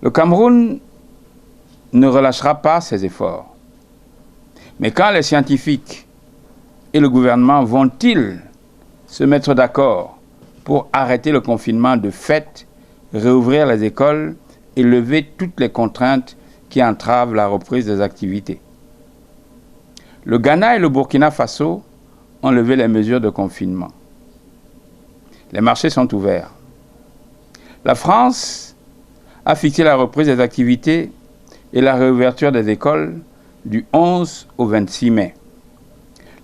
Le Cameroun ne relâchera pas ses efforts. Mais quand les scientifiques et le gouvernement vont-ils se mettre d'accord pour arrêter le confinement de fait, réouvrir les écoles et lever toutes les contraintes qui entravent la reprise des activités? Le Ghana et le Burkina Faso ont levé les mesures de confinement. Les marchés sont ouverts. La France a fixé la reprise des activités et la réouverture des écoles du 11 au 26 mai.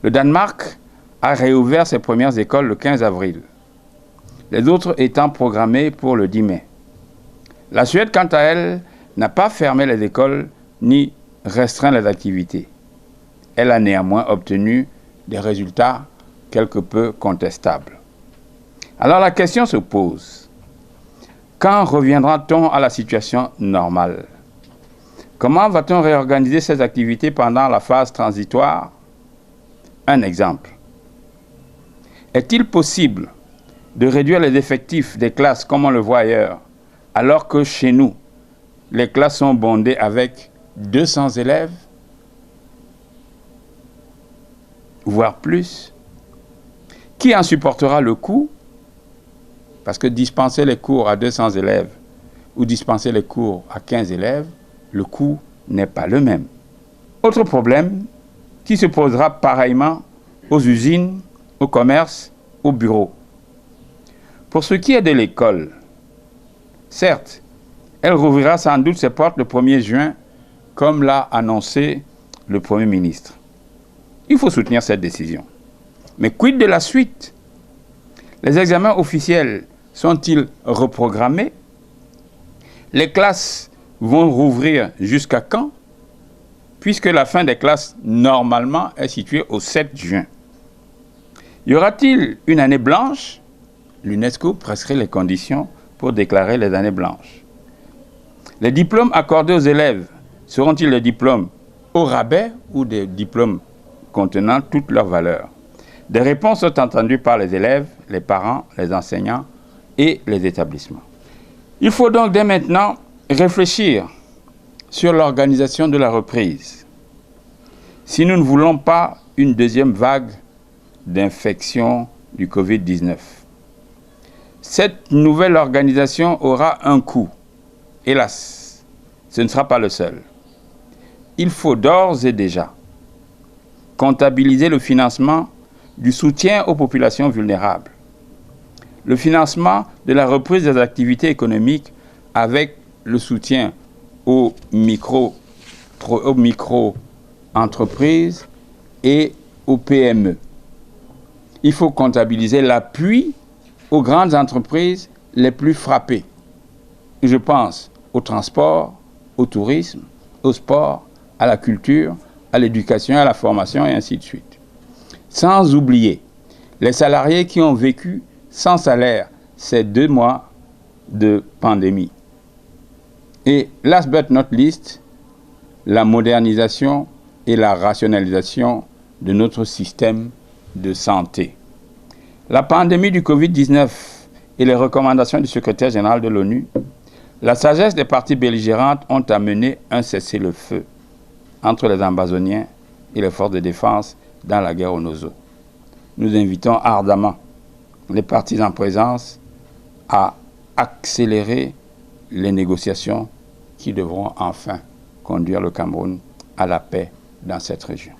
Le Danemark a réouvert ses premières écoles le 15 avril, les autres étant programmées pour le 10 mai. La Suède, quant à elle, n'a pas fermé les écoles ni restreint les activités. Elle a néanmoins obtenu des résultats quelque peu contestables. Alors la question se pose, quand reviendra-t-on à la situation normale? Comment va-t-on réorganiser ces activités pendant la phase transitoire? Un exemple. Est-il possible de réduire les effectifs des classes comme on le voit ailleurs, alors que chez nous, les classes sont bondées avec 200 élèves, voire plus? Qui en supportera le coût? Parce que dispenser les cours à 200 élèves ou dispenser les cours à 15 élèves, le coût n'est pas le même. Autre problème qui se posera pareillement aux usines, au commerce, aux bureaux. Pour ce qui est de l'école, certes, elle rouvrira sans doute ses portes le 1er juin, comme l'a annoncé le Premier ministre. Il faut soutenir cette décision. Mais quid de la suite? Les examens officiels sont-ils reprogrammés? Les classes vont rouvrir jusqu'à quand? Puisque la fin des classes, normalement, est située au 7 juin. Y aura-t-il une année blanche? L'UNESCO prescrit les conditions pour déclarer les années blanches. Les diplômes accordés aux élèves seront-ils des diplômes au rabais ou des diplômes contenant toutes leurs valeurs? Des réponses sont entendues par les élèves, les parents, les enseignants et les établissements. Il faut donc dès maintenant réfléchir sur l'organisation de la reprise. Si nous ne voulons pas une deuxième vague d'infection du Covid-19, cette nouvelle organisation aura un coût. Hélas, ce ne sera pas le seul. Il faut d'ores et déjà comptabiliser le financement du soutien aux populations vulnérables, le financement de la reprise des activités économiques avec le soutien aux micro-entreprises et aux PME. Il faut comptabiliser l'appui aux grandes entreprises les plus frappées. Je pense au transport, au tourisme, au sport, à la culture, à l'éducation, à la formation et ainsi de suite. Sans oublier les salariés qui ont vécu sans salaire ces 2 mois de pandémie. Et last but not least, la modernisation et la rationalisation de notre système de santé. La pandémie du Covid-19 et les recommandations du secrétaire général de l'ONU, la sagesse des parties belligérantes ont amené un cessez-le-feu entre les Amazoniens et les forces de défense dans la guerre au Nozo. Nous invitons ardemment les parties en présence à accélérer les négociations qui devront enfin conduire le Cameroun à la paix dans cette région.